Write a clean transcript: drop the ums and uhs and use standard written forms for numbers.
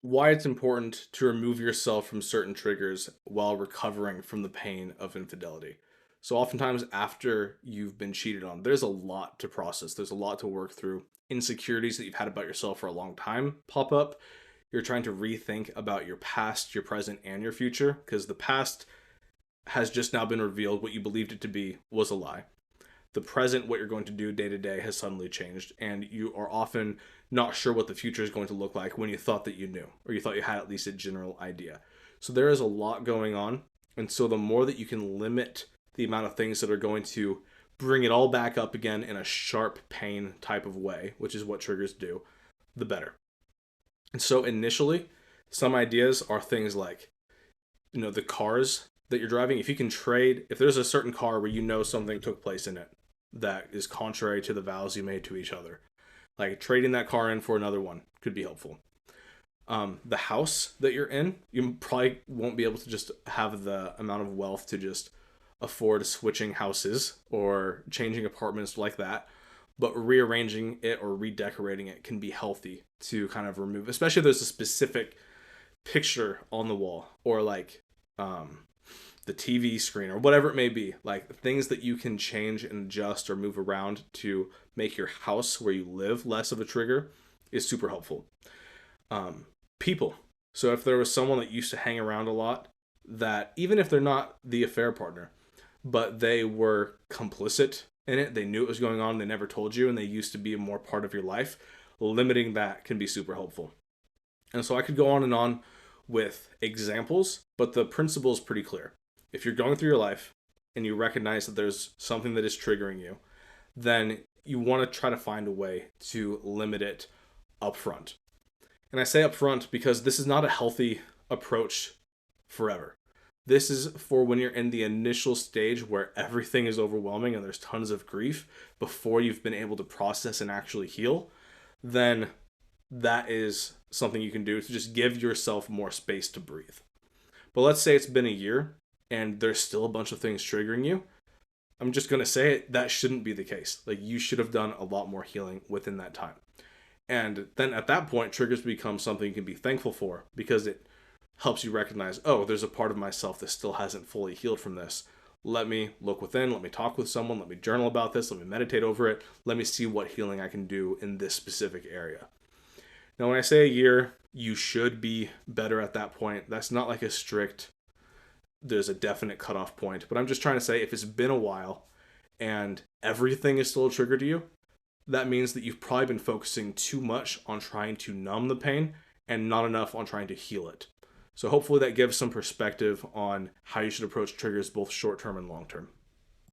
why it's important to remove yourself from certain triggers while recovering from the pain of infidelity. So, oftentimes, after you've been cheated on, there's a lot to process, there's a lot to work through. Insecurities that you've had about yourself for a long time pop up. You're trying to rethink about your past, your present, and your future because the past has just now been revealed. What you believed it to be was a lie. The present, what you're going to do day to day, has suddenly changed, and you are often not sure what the future is going to look like when you thought that you knew, or you thought you had at least a general idea. So there is a lot going on, and so the more that you can limit the amount of things that are going to bring it all back up again in a sharp pain type of way, which is what triggers do, the better. And so initially, some ideas are things like, the cars that you're driving. If you can trade, if there's a certain car where something took place in it that is contrary to the vows you made to each other, like trading that car in for another one could be helpful. The house that you're in, you probably won't be able to just have the amount of wealth to just afford switching houses or changing apartments like that. But rearranging it or redecorating it can be healthy to kind of remove, especially if there's a specific picture on the wall or like the TV screen or whatever it may be, like things that you can change and adjust or move around to make your house where you live less of a trigger is super helpful. People. So if there was someone that used to hang around a lot, that even if they're not the affair partner, but they were complicit in it, they knew it was going on, they never told you, and they used to be a more part of your life, limiting that can be super helpful. And so I could go on and on with examples, but the principle is pretty clear. If you're going through your life and you recognize that there's something that is triggering you, then you want to try to find a way to limit it upfront. And I say upfront because this is not a healthy approach forever. This is for when you're in the initial stage where everything is overwhelming and there's tons of grief before you've been able to process and actually heal. Then that is something you can do to just give yourself more space to breathe. But let's say it's been a year and there's still a bunch of things triggering you. I'm just going to say it, that shouldn't be the case. Like, you should have done a lot more healing within that time. And then at that point, triggers become something you can be thankful for because it helps you recognize, oh, there's a part of myself that still hasn't fully healed from this. Let me look within, let me talk with someone, let me journal about this, let me meditate over it, let me see what healing I can do in this specific area. Now, when I say a year, you should be better at that point. That's not like there's a definite cutoff point, but I'm just trying to say if it's been a while and everything is still a trigger to you, that means that you've probably been focusing too much on trying to numb the pain and not enough on trying to heal it. So hopefully that gives some perspective on how you should approach triggers both short term and long term.